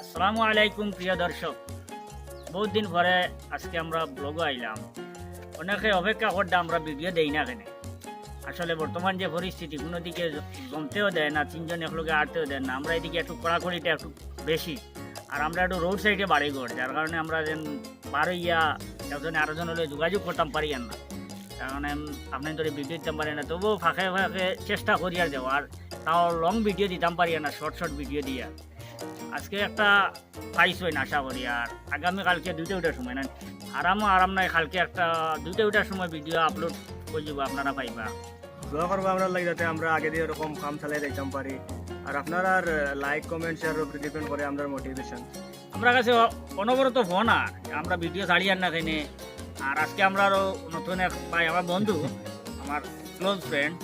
আসসালামু আলাইকুম প্রিয় দর্শক, বহুত দিন পরে আজকে আমরা ব্লগে আইলাম। অনেকে অপেক্ষা করতে আমরা ভিডিও দেই না কেন। আসলে বর্তমান যে পরিস্থিতি, কোনো দিকে জমতেও দেয় না, তিনজন একলগে আটতেও দেয় না। আমরা এদিকে একটু কড়াকড়িটা একটু বেশি, আর আমরা একটু রোড সাইডে বাড়ি ঘর, যার কারণে আমরা যেন বার হইয়া একজনে আরেকজন হলে যোগাযোগ করতাম পারি আর না, কারণ আপনি ধরে ভিডিও দিতাম পারি না। তবুও ফাঁকে ফাঁকে চেষ্টা করি আর দেওয়ার, তাও লং ভিডিও দিতাম পারি না, শর্ট শর্ট ভিডিও দিয়া। আজকে একটা পাইছই আশা করি, আর আগামীকালকে 2টার সময় না, আরাম নাই, কালকে একটা 2টার সময় ভিডিও আপলোড করে যাব, আপনারা পাইবা। দোয়া করবো আমরা লাগে যাতে আমরা আগে দিয়ে এরকম কাম চালাই দিতাম পারি। আর আপনারা লাইক কমেন্ট শেয়ার উপরে ডিপেন্ড করে আমাদের মোটিভেশন। আমরা কাছে অনবরত ফোন, আর আমরা ভিডিও ছাড়ি আর না কেনে। আর আজকে আমরা আরো নতুন এক ভাই, আমার বন্ধু, আমার ক্লোজ ফ্রেন্ড,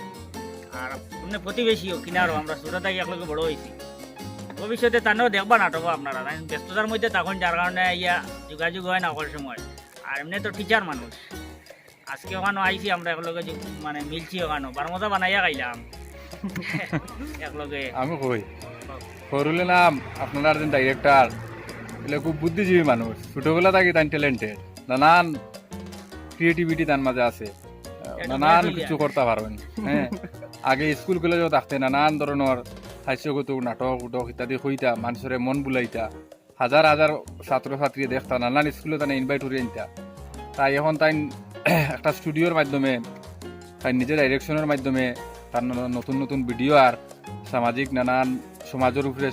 আর অন্য প্রতিবেশীও কিনারও, আমরা ছোট থেকে একলগে বড় হয়েছি। ভবিষ্যতে তানেও দেখবা নাটক আপনারা, ব্যস্ততার মধ্যে তখন, যার কারণে ইয়া যোগাযোগ হয় না সকল সময়। আর এমনি তো টিচার মানুষ, আজকে ওখানে আইছি আমরা একলগে, মানে মিলছি ওখানে, বারমজা বানাইয়া খাইলাম একলগে। আমি কই করলে নাম আপনার যে ডাইরেক্টর এগুলো খুব বুদ্ধিজীবী মানুষ, ছোটবেলা থাকি তাই ট্যালেন্টেড, নানান ক্রিয়েটিভিটি তার মাঝে আছে, নানান কিছু করতে পারবেন। হ্যাঁ, আগে স্কুল কলেজেও থাকতে নানান ধরনের হাস্যকৌতুক নাটক উটক ইত্যাদি হইতা, মানুষের মন বুলাইতা, হাজার হাজার ছাত্র ছাত্রী দেখতা, নানান স্কুলে তাই ইনভাইট করিয়ে আনতা। তাই এখন তাই একটা স্টুডিওর মাধ্যমে, তাই নিজের ডাইরেকশনের মাধ্যমে তার নতুন নতুন ভিডিও আর সামাজিক নানান সমাজের উপরে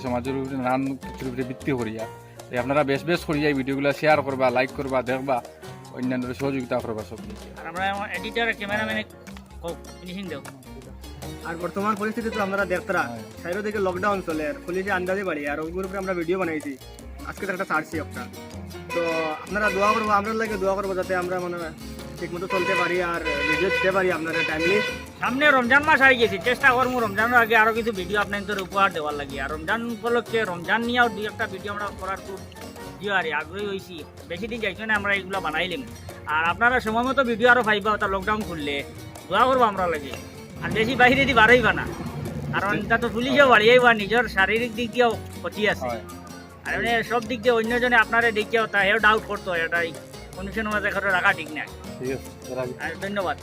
নানান কিছুর উপরে ভিত্তি করিয়া আপনারা বেশ বেশ করিয়া এই ভিডিওগুলো শেয়ার করবা, লাইক করবা, দেখবা, অন্যান্য সহযোগিতা করবা সব। আর আমরা এডিটর ক্যামেরাম্যানে ফিনিশিং দেব। আর বর্তমান পরিস্থিতি তো আপনারা দেখতরা, সাইডো দিকে লকডাউন চলে, পুলিশে আন্দাজে বাড়ি, আর ওগুলোর উপরে আমরা ভিডিও বানাইছি। আজকে তো একটা ছাড়ছি একটা, তো আপনারা দোয়া করবো, আমরা লাগে দোয়া করবো যাতে আমরা মানে ঠিক মতো চলতে পারি আর ভিডিও দিতে পারি আপনারা টাইমলি। সামনে রমজান মাস আই গেছি, চেষ্টা করবো রমজানের আগে আরো কিছু ভিডিও আপনাদের উপহার দেওয়ার লাগে। আর রমজান উপলক্ষে, রমজান নিয়েও 2-1টা ভিডিও আমরা করার খুব আর আগ্রহী হয়েছি। বেশি দিন যাইছো না, আমরা এগুলো বানাইলাম। আর আপনারা সময় মতো ভিডিও আরো পাইবা, ওটা লকডাউন খুললে দোয়া করবো আমরা লাগে। আর বেশি বাইরে দিয়ে বার হইবা না, কারণ এটা তো পুলিশেও বাড়িয়েইবা, নিজের শারীরিক দিক দিয়েও ক্ষতি আছে। আর এমনি সব দিক দিয়ে অন্যজনে আপনারা দেখিও তা হেও ডাউট করতো, এটাই কন্ডিশনের মাঝে রাখা ঠিক নাই। ঠিক আছে, আর ধন্যবাদ।